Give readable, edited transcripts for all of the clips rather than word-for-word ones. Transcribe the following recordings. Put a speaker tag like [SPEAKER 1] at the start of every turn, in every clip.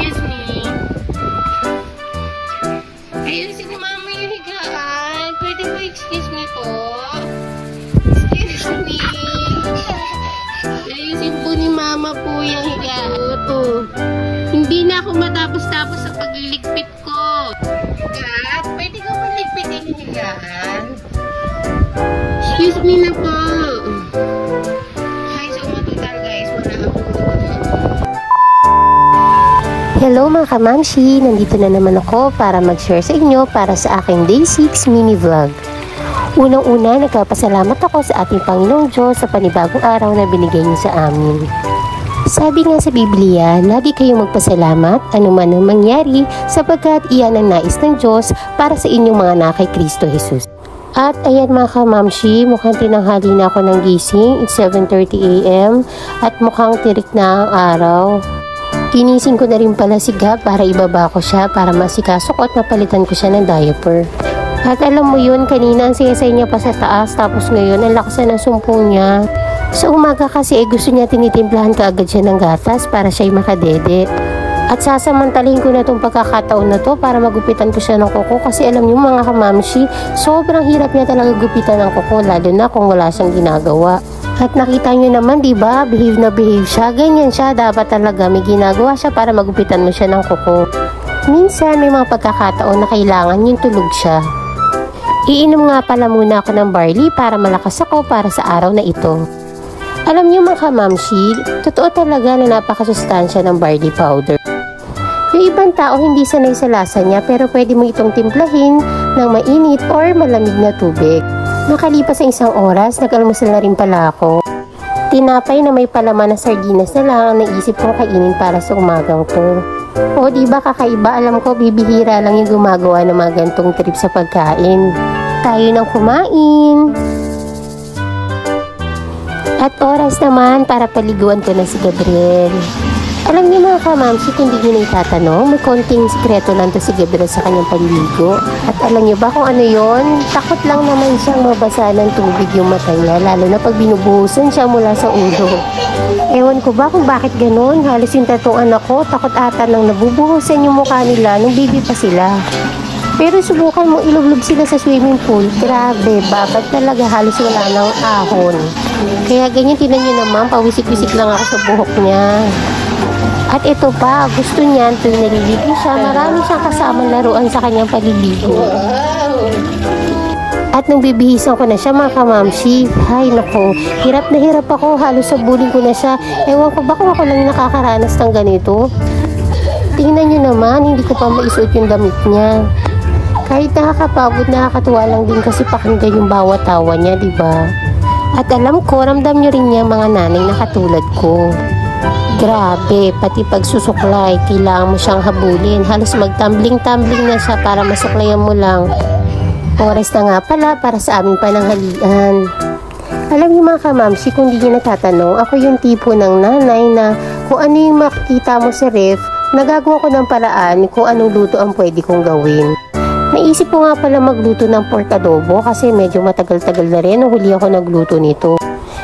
[SPEAKER 1] Excuse me. Ayusin ko mama yung higaan. Pwede po excuse me po? Excuse me. Ayusin po ni mama po yung higaan. Ito. Hindi na ako matapos-tapos sa pagliligpit ko. Kat, pwede ko paligpitin yung higaan? Excuse me na po. Hi, so matutal guys. Wala ako.
[SPEAKER 2] Hello mga kamamshi! Nandito na naman ako para mag-share sa inyo para sa aking Day 6 mini vlog. Unang-una, nagpapasalamat ako sa ating Panginoong Diyos sa panibagong araw na binigay niyo sa amin. Sabi nga sa Biblia, lagi kayong magpasalamat anuman ang mangyari sapagkat iyan ang nais ng Diyos para sa inyong mga anak kay Kristo Jesus. At ayan mga kamamshi, mukhang tinanghali na ako ng gising. It's 7:30 AM at mukhang tirik na ang araw. Ginising ko na rin pala si Gab para ibaba ko siya para masikaso ko at mapalitan ko siya ng diaper. At alam mo yun, kanina ang sayasay niya pa sa taas tapos ngayon ang lakasan ng sumpong niya. Sa umaga kasi gusto niya tinitimplahan kaagad siya ng gatas para siya'y makadede. At sasamantalahin ko na itong pagkakataon na to para magupitan ko siya ng kuko kasi alam niyo mga kamamshi, sobrang hirap niya talaga gupitan ng kuko lalo na kung wala siyang ginagawa. At nakita nyo naman, diba? Behave na behave siya. Ganyan siya. Dapat talaga may ginagawa siya para magupitan mo siya ng kuko. Minsan, may mga pagkakataon na kailangan yung tulog siya. Iinom nga pala muna ako ng barley para malakas ako para sa araw na ito. Alam nyo mga kamamshi, totoo talaga na napakasustansya ng barley powder. Yung ibang tao hindi sanay sa lasa niya pero pwede mo itong timplahin ng mainit or malamig na tubig. Nakalipas ang isang oras, nag-almusal na rin pala ako. Tinapay na may palaman na sardinas na lang ang naisip kong kainin para sa umagang to. O diba kakaiba, alam ko bibihira lang yung gumagawa ng mga gantong trip sa pagkain. Tayo nang kumain. At oras naman para paliguan ko na si Gabriel. Alam niyo mga kamamshi, kung hindi nyo na itatanong, may konting sikreto lang to si Gabriel sa kanyang paliligo. At alam niyo ba kung ano yon? Takot lang naman siyang mabasa ng tubig yung mata niya, lalo na pag binubuhusan siya mula sa ulo. Ewan ko ba kung bakit ganun? Halos yung tatlong anak ko, takot ata nang nabubuhusan yung mukha nila nung baby pa sila. Pero subukan mo ilublob sila sa swimming pool. Grabe, babad talaga, halos wala ng ahon. Kaya ganyan, tinan niyo naman, pawisik-wisik lang ako sa buhok niya. At ito pa, gusto niyan tuwing naliligo siya, marami siyang kasamang laruan sa kanyang paliligo. At nung bibihisan ko na siya mga kamamshi, hay nako, hirap na hirap ako, halos sabulin ko na siya. Ewan ko ba kung ako lang nakakaranas ng ganito? Tingnan niyo naman, hindi ko pa maisuot yung damit niya. Kahit nakakapagod, nakakatuwa lang din kasi pakinggan yung bawat tawa niya, diba? At alam ko, ramdam niyo rin niya mga nanay na katulad ko. Grabe, pati pagsusuklay, kailangan mo siyang habulin. Halos magtumbling-tumbling na siya para masuklayan mo lang. Oras na nga pala para sa aming pananghalian. Alam niyo mga kamamshi, kung di niyo natatanong, ako yung tipo ng nanay na kung ano yung makikita mo sa ref, nagagawa ko ng paraan kung anong luto ang pwede kong gawin. Naisip ko nga pala magluto ng pork adobo kasi medyo matagal-tagal na rin nung huli ako nagluto nito.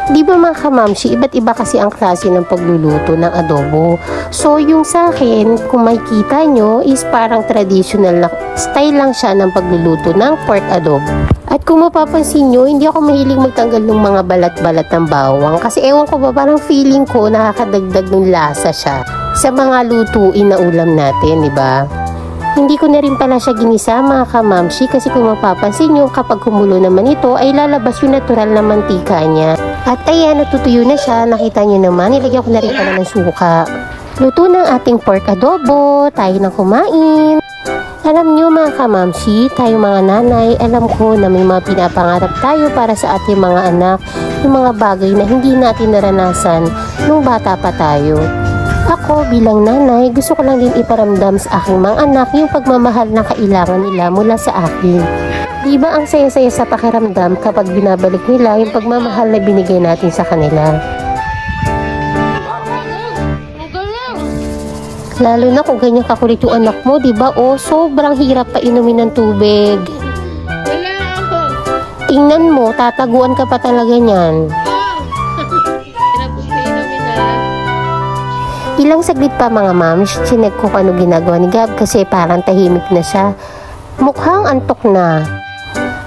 [SPEAKER 2] Di ba mga kamamshi, iba't iba kasi ang klase ng pagluluto ng adobo. So yung sa akin, kung makikita nyo, is parang traditional na style lang siya ng pagluluto ng pork adobo. At kung mapapansin nyo, hindi ako mahilig magtanggal ng mga balat-balat ng bawang. Kasi ewan ko ba, parang feeling ko nakakadagdag ng lasa siya sa mga lutuin na ulam natin, di ba? Hindi ko na rin pala siya ginisa mga kamamshi kasi kung mapapansin nyo, kapag kumulo naman ito ay lalabas yung natural na mantika niya. At ayan, natutuyo na siya. Nakita nyo naman, nilagyan ko na rin pala ng suka. Luto ng ating pork adobo, tayo nang kumain. Alam nyo mga kamamshi, tayo mga nanay, alam ko na may mga pinapangarap tayo para sa ating mga anak, yung mga bagay na hindi natin naranasan nung bata pa tayo. Ako bilang nanay, gusto ko lang din iparamdam sa aking mga anak yung pagmamahal na kailangan nila mula sa akin. Diba ang saya-saya sa pakiramdam kapag binabalik nila yung pagmamahal na binigay natin sa kanila? Lalo na kung ganyan kakulit yung anak mo, diba? O, sobrang hirap pa inumin ng tubig.
[SPEAKER 1] Wala ako.
[SPEAKER 2] Tingnan mo, tataguan ka pa talaga niyan. Ilang saglit pa mga mams, chinek ko kung ano ginagawa ni Gab kasi parang tahimik na siya. Mukhang antok na.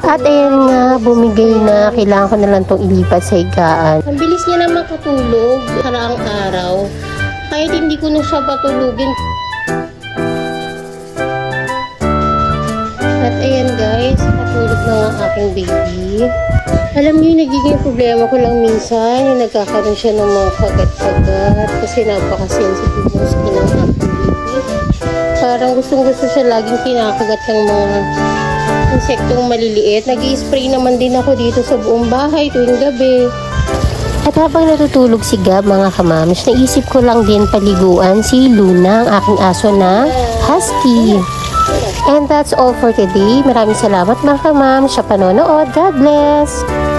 [SPEAKER 2] At ayan nga, bumigay na. Kailangan ko na lang itong ilipat sa higaan. Ang bilis niya na makatulog karaang araw. Kahit hindi ko na siya patulugin. At ayan guys, patulog na ang aking baby. Alam niyo, nagiging problema ko lang minsan, yung nagkakaroon siya ng mga kagat-kagat kasi napaka-sensitive ng skin ng aking baby. Parang gustong-gusto siya laging kinakagat ng mga insektong maliliit. Nag-i-spray naman din ako dito sa buong bahay tuwing gabi. At habang natutulog si Gab mga kamams, naisip ko lang din paliguan si Luna, ang aking aso na husky. And that's all for today. Maraming salamat mga kamams sa panonood. God bless!